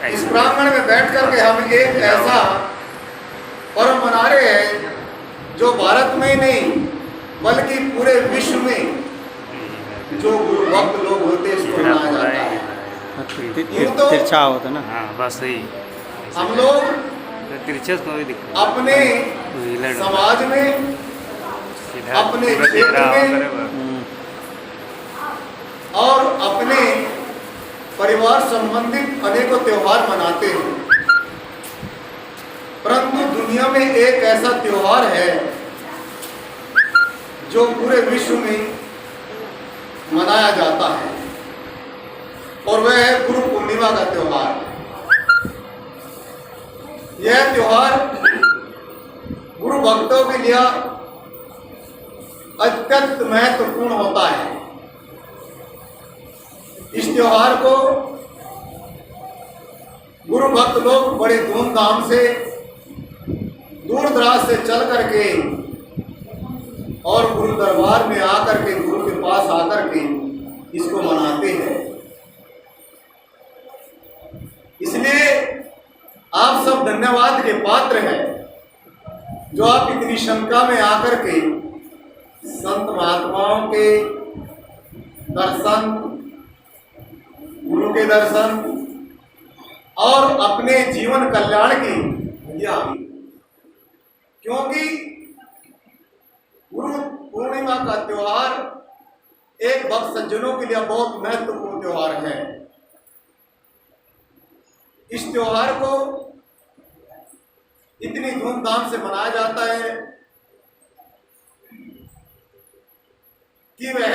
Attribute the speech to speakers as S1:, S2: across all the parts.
S1: इस प्रांगण में बैठ करके हम एक ऐसा पर्व मना रहे हैं जो भारत में ही नहीं बल्कि पूरे विश्व में जो गुरु भक्त लोग होते हैं इसको मनाया जाता है। तो
S2: तिरछा होता ना।
S3: हाँ बस सही।
S1: हम लोग
S3: तिरछे को भी
S1: अपने समाज में अपने क्षेत्र में और अपने परिवार संबंधित अनेकों त्योहार मनाते हैं, परंतु दुनिया में एक ऐसा त्योहार है जो पूरे विश्व में मनाया जाता है और वह है गुरु पूर्णिमा का त्योहार। यह त्योहार गुरु भक्तों के लिए अत्यंत महत्वपूर्ण होता है। इस त्योहार को गुरु भक्त लोग बड़े धूमधाम से दूर दराज से चल करके और गुरु दरबार में आकर के गुरु के पास आकर के इसको मनाते हैं। इसलिए आप सब धन्यवाद के पात्र हैं जो आप इतनी शंका में आकर के संत महात्माओं के दर्शन, गुरु के दर्शन और अपने जीवन कल्याण की भैया, क्योंकि गुरु पूर्णिमा का त्योहार एक भक्त सज्जनों के लिए बहुत महत्वपूर्ण त्योहार है। इस त्योहार को इतनी धूमधाम से मनाया जाता है कि वह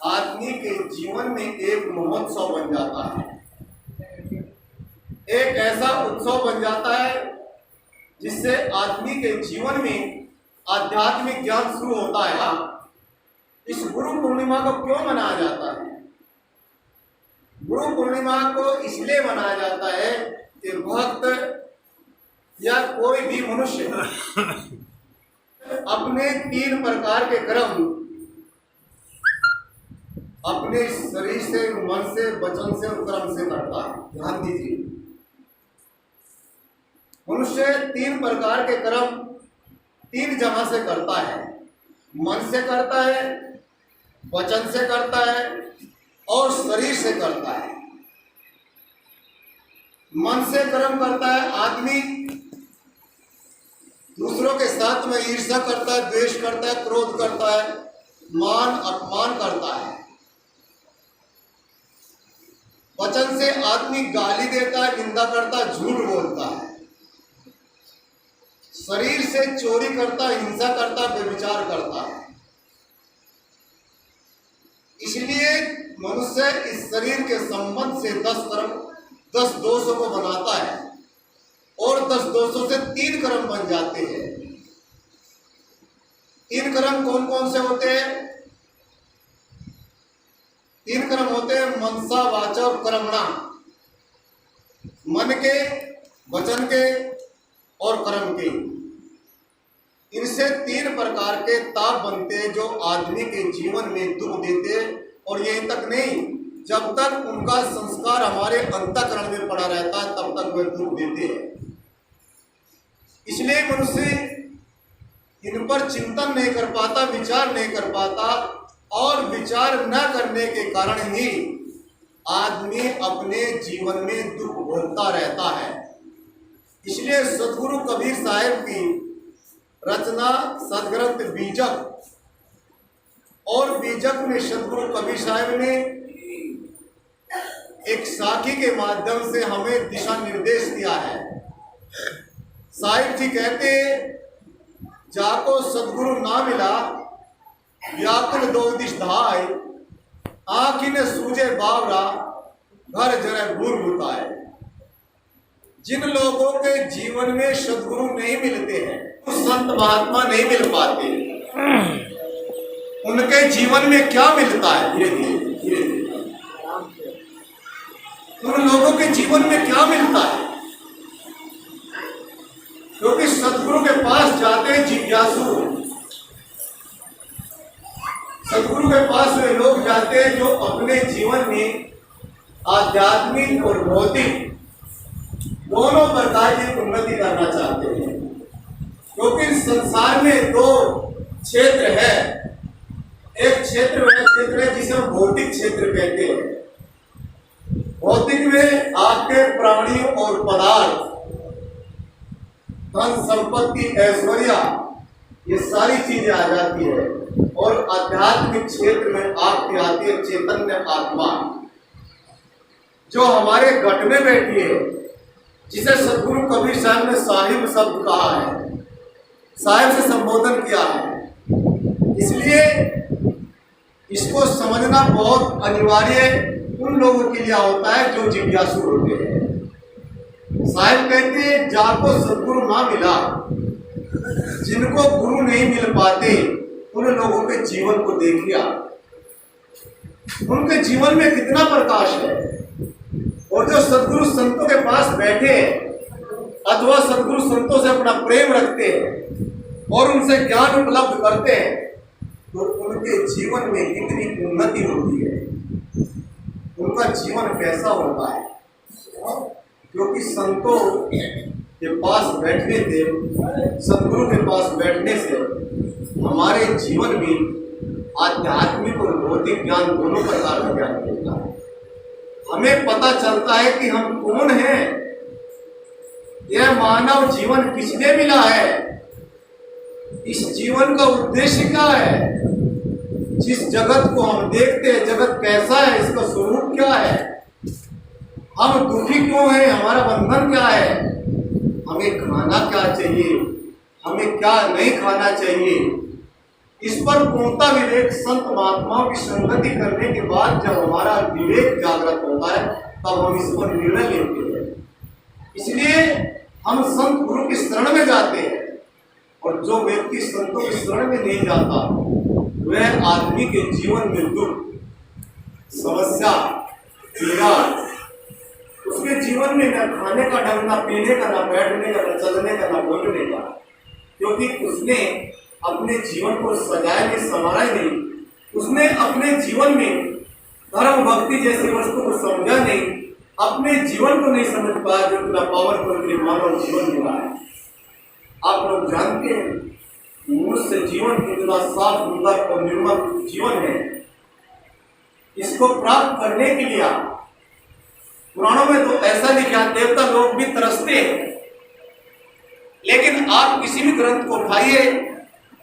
S1: आदमी के जीवन में एक महोत्सव बन जाता है, एक ऐसा उत्सव बन जाता है जिससे आदमी के जीवन में आध्यात्मिक ज्ञान शुरू होता है। इस गुरु पूर्णिमा को क्यों मनाया जाता है? गुरु पूर्णिमा को इसलिए मनाया जाता है कि भक्त या कोई भी मनुष्य अपने 3 प्रकार के कर्म अपने शरीर से, मन से, वचन से और कर्म से करता है। ध्यान दीजिए, मनुष्य 3 प्रकार के कर्म 3 जगह से करता है। मन से करता है, वचन से करता है और शरीर से करता है। मन से कर्म करता है आदमी, दूसरों के साथ में ईर्ष्या करता है, द्वेष करता है, क्रोध करता है, मान अपमान करता है। वचन से आदमी गाली देता है, निंदा करता है, झूठ बोलता है। शरीर से चोरी करता है, हिंसा करता है, व्यभिचार करता है। इसलिए मनुष्य इस शरीर के संबंध से 10 दोषों को बनाता है और 10 दोषों से 3 कर्म बन जाते हैं। 3 कर्म कौन कौन से होते हैं? 3 कर्म होते हैं मनसा, वाचा और कर्मणा। मन के, वचन के और कर्म के। इनसे 3 प्रकार के ताप बनते हैं जो आदमी के जीवन में दुख देते हैं। और यहीं तक नहीं, जब तक उनका संस्कार हमारे अंतःकरण में पड़ा रहता है तब तक वे दुख देते हैं। इसलिए मनुष्य इन पर चिंतन नहीं कर पाता, विचार नहीं कर पाता और विचार न करने के कारण ही आदमी अपने जीवन में दुख भोगता रहता है। इसलिए सदगुरु कबीर साहिब की रचना सदग्रंथ बीजक, और बीजक में सदगुरु कबीर साहिब ने एक साखी के माध्यम से हमें दिशा निर्देश दिया है। साहिब जी कहते, जाको सदगुरु ना मिला व्याकुल 2 दिश धाय, आँखी ने सूझे बावरा घर जरे भूर भुताए। जिन लोगों के जीवन में सदगुरु नहीं मिलते हैं, संत महात्मा नहीं मिल पाते, उनके जीवन में क्या मिलता है? धीरे धीरे उन लोगों के जीवन में क्या मिलता है? क्योंकि सदगुरु के पास जाते हैं जिज्ञासु, सदगुरु के पास वे लोग जाते हैं जो अपने जीवन में आध्यात्मिक और भौतिक दोनों प्रकार की उन्नति करना चाहते हैं, क्योंकि संसार में दो क्षेत्र है। एक क्षेत्र वह क्षेत्र है जिसे हम भौतिक क्षेत्र कहते हैं। भौतिक में आपके प्राणियों और पदार्थ, धन संपत्ति, ऐश्वर्या, ये सारी चीजें आ जाती है। और आध्यात्मिक क्षेत्र में आपकी आती है चैतन्य आत्मा, जो हमारे गट में बैठी है, जिसे सदगुरु कबीर साहब ने साहिब शब्द कहा है, साहिब से संबोधन किया है। इसलिए इसको समझना बहुत अनिवार्य उन लोगों के लिए होता है जो जिज्ञासु होते हैं। साहिब कहते हैं, जाको सदगुरु ना मिला, जिनको गुरु नहीं मिल पाते, उन लोगों के जीवन को देखिए। उनके जीवन में कितना प्रकाश है। और जो सदगुरु संतों के पास बैठे अथवा सदगुरु संतों से अपना प्रेम रखते हैं और उनसे ज्ञान उपलब्ध करते हैं, तो उनके जीवन में कितनी उन्नति होती है, उनका जीवन कैसा होता है। क्योंकि संतों के पास बैठने से, सदगुरु के पास बैठने से हमारे जीवन में आध्यात्मिक और भौतिक ज्ञान दोनों प्रकार का ज्ञान मिलता है। हमें पता चलता है कि हम कौन हैं, यह मानव जीवन किसने मिला है, इस जीवन का उद्देश्य क्या है, जिस जगत को हम देखते हैं जगत कैसा है, इसका स्वरूप क्या है, हम दुखी क्यों हैं, हमारा बंधन क्या है, हमें खाना क्या चाहिए, हमें क्या नहीं खाना चाहिए। इस पर पूर्णता विवेक संत महात्माओं की संगति करने के बाद जब हमारा विवेक जागृत होता है, तब हम इस पर निर्णय लेते हैं। इसलिए हम संत गुरु की शरण में जाते हैं। और जो व्यक्ति संतों की शरण में नहीं जाता, वह आदमी के जीवन में दुख, समस्या, पीड़ा, उसके जीवन में न खाने का ढंग, न पीने का, न बैठने का, न चलने का, न बोलने का, क्योंकि उसने अपने जीवन को सजाया नहीं, संवारा नहीं। उसने अपने जीवन में धर्म भक्ति जैसी वस्तु को समझा नहीं, अपने जीवन को नहीं समझ पाया, जो इतना पावरफुल मानव जीवन मिला है। आप लोग जानते हैं मनुष्य जीवन कितना साफ, सुंदर और निर्मल जीवन है। इसको प्राप्त करने के लिए पुराणों में तो ऐसा लिखा, देवता लोग भी तरसते हैं। लेकिन आप किसी भी ग्रंथ को उठाइए,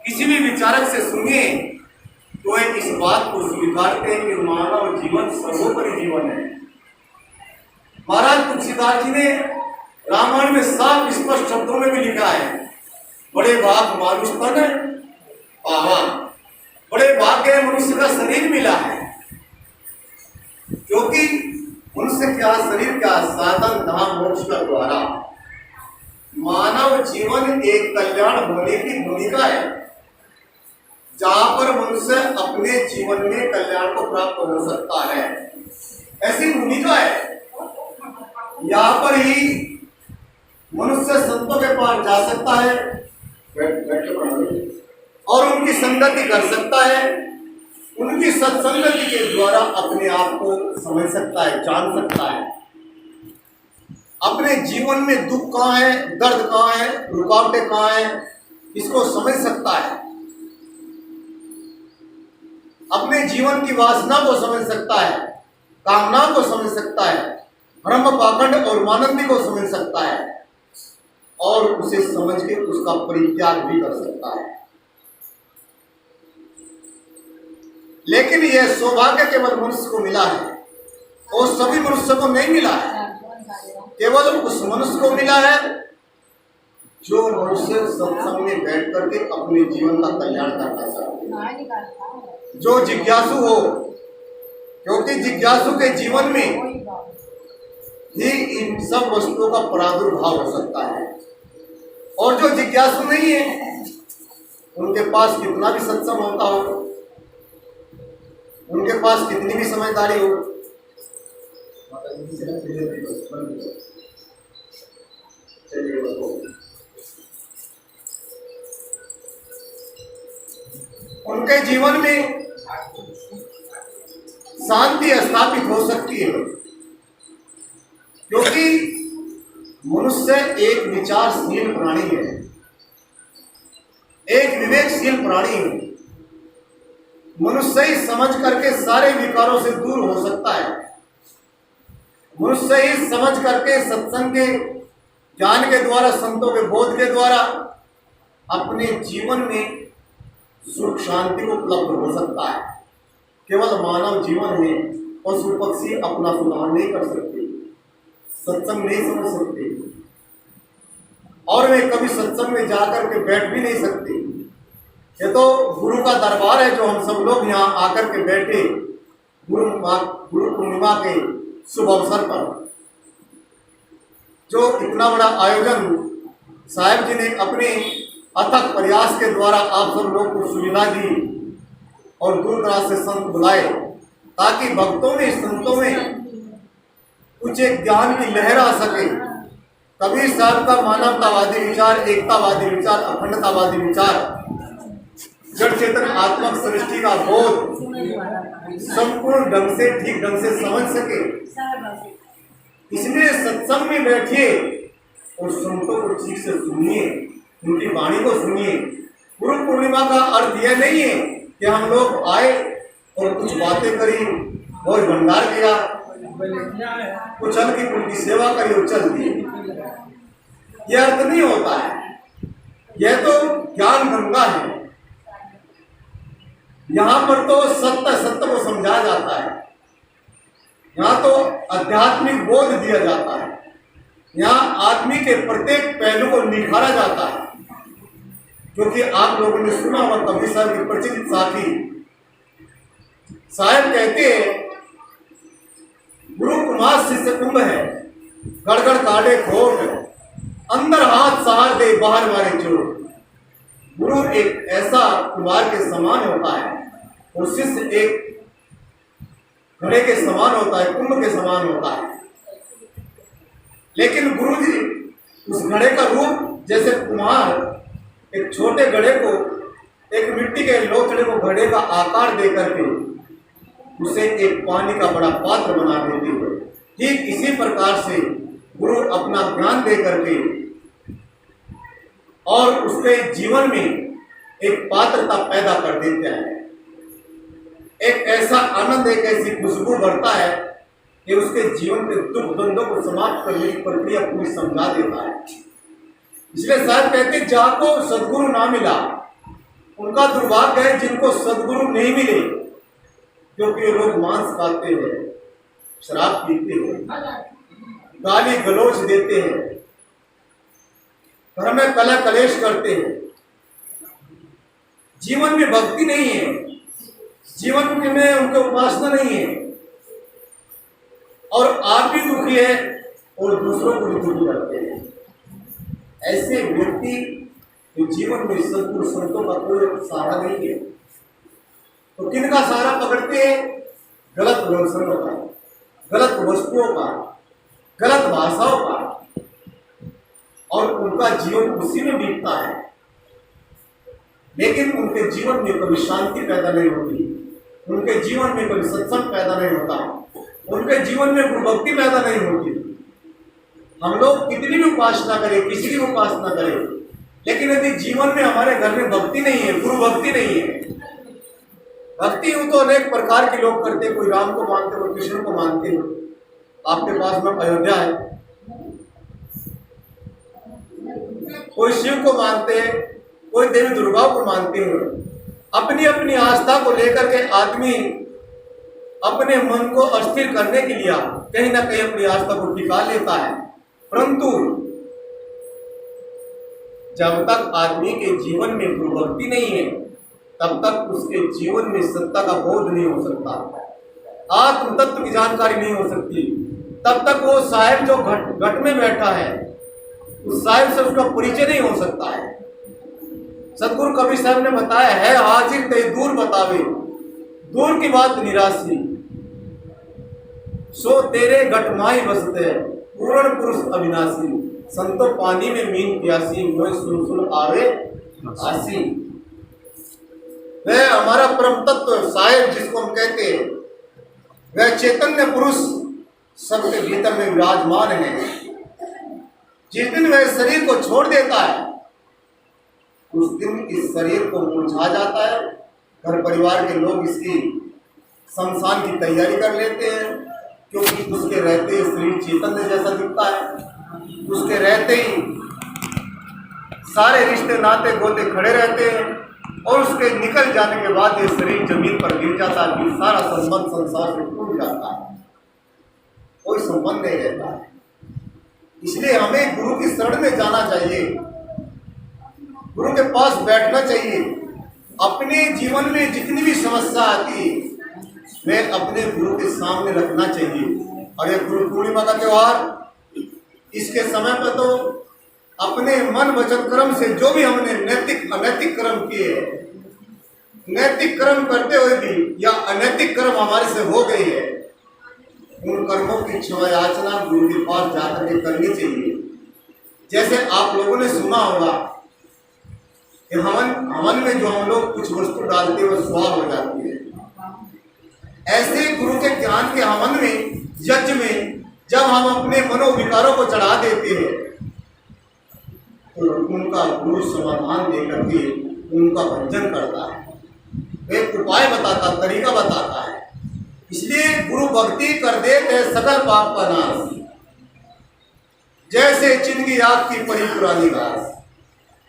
S1: किसी भी विचारक से सुनिए, तो इस बात को स्वीकारते हैं कि मानव जीवन सर्वोपरि जीवन है। महाराज तुलसीदास जी ने रामायण में साफ स्पष्ट शब्दों में भी लिखा है, बड़े भाग मानुष तन पावा, बड़े भाग्य मनुष्य का शरीर मिला है। क्योंकि मनुष्य क्या शरीर, क्या साधन, धाम, मोक्ष का द्वारा। मानव जीवन एक कल्याण होने की भूमिका है, जहां पर मनुष्य अपने जीवन में कल्याण को प्राप्त हो सकता है, ऐसी भूमिका है। यहाँ पर ही मनुष्य संतों के पास जा सकता है और उनकी संगति कर सकता है, उनकी सत्संगति के द्वारा अपने आप को समझ सकता है, जान सकता है। अपने जीवन में दुख कहाँ है, दर्द कहाँ है, रुकावटें कहाँ है, इसको समझ सकता है। अपने जीवन की वासना को समझ सकता है, कामना को समझ सकता है, ब्रह्म पाखंड और मानंदी को समझ सकता है, और उसे समझ के उसका परित्याग भी कर सकता है। लेकिन यह सौभाग्य केवल मनुष्य को मिला है, और सभी मनुष्य को नहीं मिला है। केवल उस मनुष्य को मिला है जो मनुष्य सत्संग में बैठ करके अपने जीवन का कल्याण करना चाहते हैं, जो जिज्ञासु हो। क्योंकि जिज्ञासु के जीवन में ही इन सब वस्तुओं का प्रादुर्भाव हो सकता है। और जो जिज्ञासु नहीं है, उनके पास कितना भी सत्संग होता हो, उनके पास कितनी भी समझदारी हो, उनके जीवन में शांति स्थापित हो सकती है, मनुष्य एक विचारशील प्राणी है, एक विवेकशील प्राणी है। मनुष्य ही समझ करके सारे विकारों से दूर हो सकता है। मनुष्य ही समझ करके सत्संग के ज्ञान के द्वारा, संतों के बोध के द्वारा अपने जीवन में सुख शांति को उपलब्ध हो सकता है। केवल मानव जीवन में पशु पक्षी अपना सुधार नहीं कर सकते, सत्संग नहीं समझ सकते, और वे कभी सत्संग में जाकर के बैठ भी नहीं सकते। ये तो गुरु का दरबार है जो हम सब लोग यहाँ आकर के बैठे गुरु पूर्णिमा के शुभ अवसर पर, जो इतना बड़ा आयोजन साहेब जी ने अपने अथक प्रयास के द्वारा आप सब लोग को सुविधा दी और दूर दराज से संत बुलाए ताकि भक्तों में, संतों में कुछ एक ज्ञान की लहर आ सके। कबीर साहब का मानवतावादी विचार, एकतावादी विचार, अखंडतावादी विचार, जड़ चेतन आत्मक सृष्टि का बोध संपूर्ण ढंग से, ठीक ढंग से समझ सके। इसलिए सत्संग में बैठिए और संतों को ठीक से सुनिए, उनकी वाणी को सुनिए। गुरु पूर्णिमा का अर्थ यह नहीं है कि हम लोग आए और कुछ बातें करी, भोज भंडार किया, कुछ हल्की फुल्की सेवा करी और चल दी। यह अर्थ नहीं होता है। यह तो ज्ञान गंगा है। यहाँ पर तो सत्य सत्य को समझाया जाता है। यहाँ तो आध्यात्मिक बोध दिया जाता है। यहाँ आदमी के प्रत्येक पहलू को निखारा जाता है। क्योंकि आप लोगों ने सुना होगा कबीर साहब के प्रचलित साथी साहब कहते हैं, गुरु कुमार शिष्य कुंभ है, गड़गड़ काटे खोट, अंदर हाथ सहार दे बाहर मारे चोट। गुरु एक ऐसा कुमार के समान होता है और शिष्य एक घड़े के समान होता है, कुंभ के समान होता है। लेकिन गुरु जी उस घड़े का रूप, जैसे कुम्हार एक छोटे घड़े को, एक मिट्टी के लोथड़े को घड़े का आकार दे करके उसे एक पानी का बड़ा पात्र बना देते हैं, ठीक इसी प्रकार से गुरु अपना ज्ञान दे करके और उसके जीवन में एक पात्रता पैदा कर देते हैं। एक ऐसा आनंद, एक ऐसी खुशबू बढ़ता है कि उसके जीवन के दुख द्वंद्वों को समाप्त करने की प्रक्रिया पूरी समझा देता है। इसलिए साहब कहते, जाको सदगुरु ना मिला उनका दुर्भाग्य है जिनको सदगुरु नहीं मिले, क्योंकि लोग मांस खाते हैं, शराब पीते हैं, गाली गलौज देते हैं, घर में कलह कलेश करते हैं। जीवन में भक्ति नहीं है, जीवन में उनके उपासना नहीं है, और आप भी दुखी है और दूसरों को भी दुखी करते हैं। ऐसे व्यक्ति के जीवन में सदगुरु संतों का कोई सहारा नहीं है। तो किनका सहारा पकड़ते हैं? गलत व्यवसायों का, गलत वस्तुओं का, गलत भाषाओं का, और उनका जीवन उसी में बीतता है। लेकिन उनके जीवन में कभी शांति पैदा नहीं होती, उनके जीवन में कभी सत्संग पैदा नहीं होता, उनके जीवन में गुरु भक्ति पैदा नहीं होती। हम लोग कितनी भी उपासना करें, किसी की उपासना करें, लेकिन यदि जीवन में हमारे घर में भक्ति नहीं है, गुरु भक्ति नहीं है। भक्ति यूं तो अनेक प्रकार के लोग करते हैं, कोई राम को मानते, कोई कृष्ण को मानते हैं। आपके पास में अयोध्या है, कोई शिव को मानते हैं, कोई देवी दुर्गा को मानते हैं। अपनी अपनी आस्था को लेकर के आदमी अपने मन को अस्थिर करने के लिए कहीं ना कहीं अपनी आस्था को टिका लेता है। परंतु जब तक आदमी के जीवन में गुरु भक्ति नहीं है, तब तक उसके जीवन में सत्ता का बोध नहीं हो सकता, आत्म तत्व की जानकारी नहीं हो सकती। तब तक वो साहिब जो घट में बैठा है, उस साहिब से उसका परिचय नहीं हो सकता है। सतगुरु कबीर साहब ने बताया है, हाजिर ते दूर बतावे, दूर की बात निराशी, सो तेरे घट माई बसते, पूर्ण पुरुष अविनाशी, संतो पानी में मीन प्यासी, मोह सुन सुन आवे आसी। वह हमारा परम तत्व साहिब जिसको हम कहते हैं, वह चैतन्य पुरुष सबके भीतर में विराजमान है। जिस दिन वह शरीर को छोड़ देता है उस दिन इस शरीर को मुरझा जाता है। घर परिवार के लोग इसकी शमशान की तैयारी कर लेते हैं, क्योंकि उसके रहते ही शरीर चैतन्य जैसा दिखता है। उसके रहते ही सारे रिश्ते नाते गोते खड़े रहते हैं और उसके निकल जाने के बाद ये शरीर जमीन पर गिर जाता है। फिर सारा संबंध संसार से टूट जाता है, कोई संबंध नहीं रहता है। इसलिए हमें गुरु की शरण में जाना चाहिए, गुरु के पास बैठना चाहिए। अपने जीवन में जितनी भी समस्या आती है वह अपने गुरु के सामने रखना चाहिए। और ये गुरु पूर्णिमा का त्योहार, इसके समय पर तो अपने मन वचन कर्म से जो भी हमने नैतिक अनैतिक कर्म किए, नैतिक कर्म करते हुए भी या अनैतिक कर्म हमारे से हो गई है, उन कर्मों की क्षमा याचना गुरु के पास जाकर के करनी चाहिए। जैसे आप लोगों ने सुना होगा कि हवन में जो हम लोग कुछ वस्तु डालते हैं वह स्वाह हो जाती है। ऐसे गुरु के ज्ञान के हवन में, यज्ञ में जब हम अपने मनोविकारों को चढ़ा देते हैं तो उनका गुरु समाधान देकर के उनका भंजन करता है, एक उपाय बताता, तरीका बताता है। इसलिए गुरु भक्ति कर देते हैं सकल पाप का नाश, जैसे चिंगी आग की पड़ी पुरानी घास।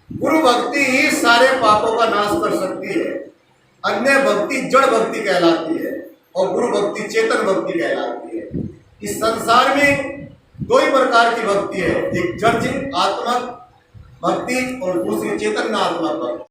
S1: गुरु भक्ति ही सारे पापों का नाश कर सकती है। अन्य भक्ति जड़ भक्ति कहलाती है और गुरु भक्ति चेतन भक्ति कहलाती है। इस संसार में दो ही प्रकार की भक्ति है, एक जड़ आत्मक भक्ति और दूसरी चेतनात्मक भक्ति।